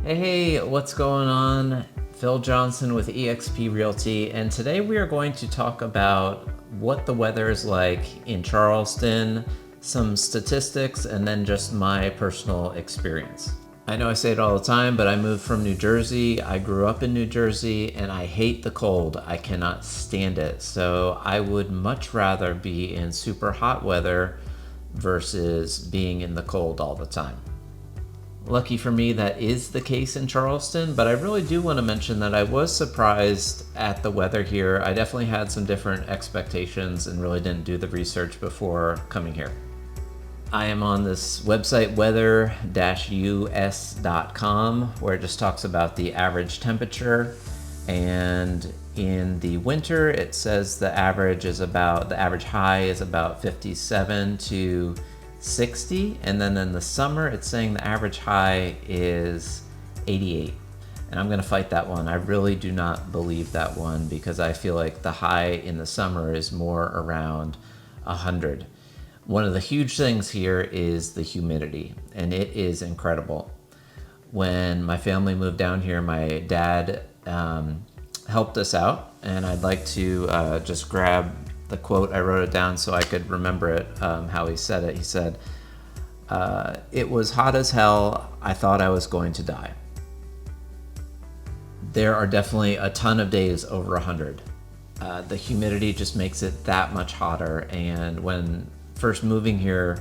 Hey, what's going on? Phil Johnson with eXp Realty, and today we are going to talk about what the weather is like in Charleston, some statistics, and then just my personal experience. I know I say it all the time, but I moved from New Jersey. I grew up in New Jersey, and I hate the cold. I cannot stand it. So I would much rather be in super hot weather versus being in the cold all the time. Lucky for me, that is the case in Charleston, but I really do want to mention that I was surprised at the weather here. I definitely had some different expectations and really didn't do the research before coming here. I am on this website, weather-us.com, where it just talks about the average temperature. And in the winter, it says the average high is about 57 to 60, and then in the summer it's saying the average high is 88. And I'm gonna fight that one. I really do not believe that one because I feel like the high in the summer is more around 100. One of the huge things here is the humidity, and it is incredible. When my family moved down here, my dad helped us out, and I'd like to just grab the quote. I wrote it down so I could remember it, how he said it. He said, "It was hot as hell. I thought I was going to die." There are definitely a ton of days over 100. The humidity just makes it that much hotter. And when first moving here,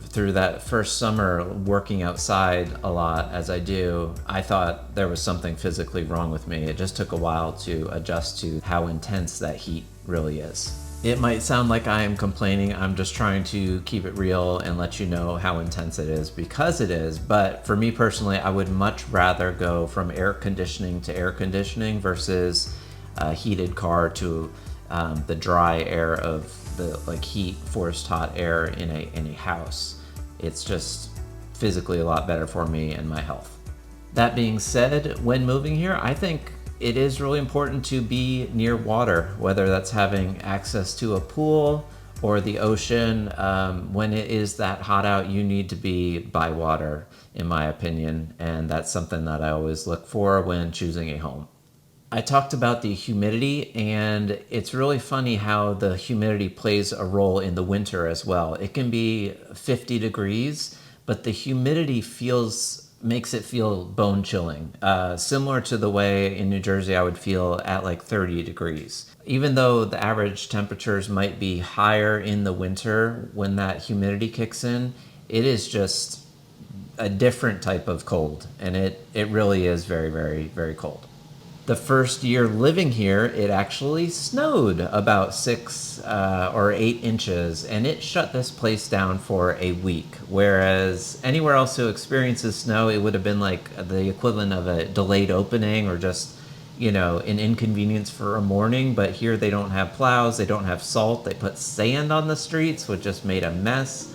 through that first summer working outside a lot as I do, I thought there was something physically wrong with me. It just took a while to adjust to how intense that heat really is. It might sound like I am complaining. I'm just trying to keep it real and let you know how intense it is, because it is. But for me personally, I would much rather go from air conditioning to air conditioning versus a heated car to the dry air of the heat, forced hot air in a house. It's just physically a lot better for me and my health. That being said, when moving here, I think it is really important to be near water, whether that's having access to a pool or the ocean. When it is that hot out, you need to be by water, in my opinion, and that's something that I always look for when choosing a home. I talked about the humidity, and it's really funny how the humidity plays a role in the winter as well. It can be 50 degrees, but the humidity makes it feel bone chilling, similar to the way in New Jersey I would feel at like 30 degrees. Even though the average temperatures might be higher in the winter, when that humidity kicks in, it is just a different type of cold, and it really is very, very, very cold. The first year living here, it actually snowed about 6 or 8 inches, and it shut this place down for a week. Whereas anywhere else who experiences snow, it would have been like the equivalent of a delayed opening or just, an inconvenience for a morning. But here they don't have plows, they don't have salt, they put sand on the streets, which just made a mess.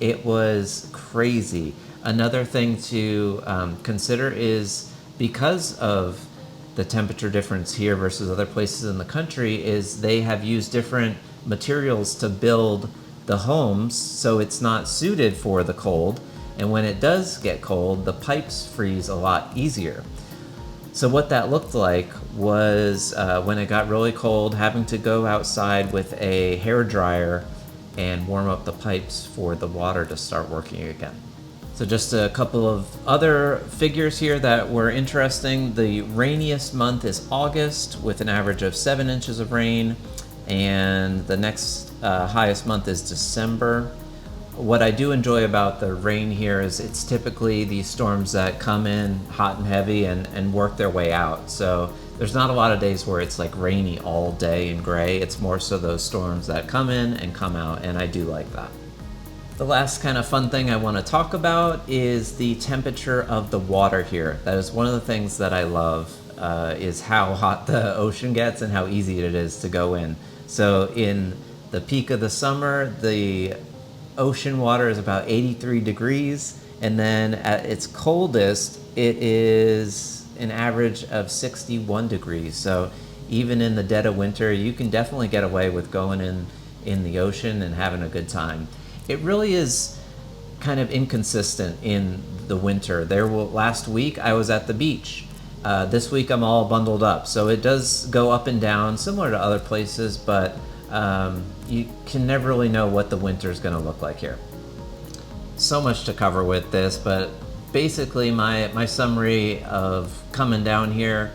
It was crazy. Another thing to consider is, because of the temperature difference here versus other places in the country, is they have used different materials to build the homes, so it's not suited for the cold. And when it does get cold, the pipes freeze a lot easier. So what that looked like was, when it got really cold, having to go outside with a hair dryer and warm up the pipes for the water to start working again. So just a couple of other figures here that were interesting. The rainiest month is August, with an average of 7 inches of rain, and the next highest month is December. What I do enjoy about the rain here is it's typically these storms that come in hot and heavy and work their way out. So there's not a lot of days where it's like rainy all day and gray. It's more so those storms that come in and come out, and I do like that. The last kind of fun thing I want to talk about is the temperature of the water here. That is one of the things that I love, is how hot the ocean gets and how easy it is to go in. So in the peak of the summer, the ocean water is about 83 degrees, and then at its coldest, it is an average of 61 degrees. So even in the dead of winter, you can definitely get away with going in the ocean and having a good time. It really is kind of inconsistent in the winter. Last week I was at the beach. This week I'm all bundled up. So it does go up and down, similar to other places, but you can never really know what the winter is going to look like here. So much to cover with this, but basically my summary of coming down here,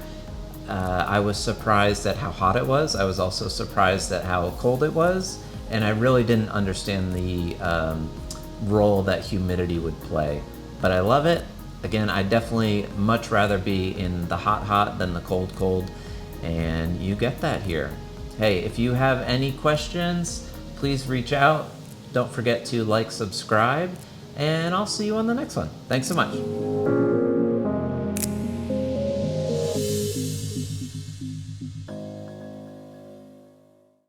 I was surprised at how hot it was. I was also surprised at how cold it was, and I really didn't understand the role that humidity would play. But I love it. Again, I definitely much rather be in the hot than the cold, and you get that here. Hey, if you have any questions, please reach out. Don't forget to like, subscribe, and I'll see you on the next one. Thanks so much.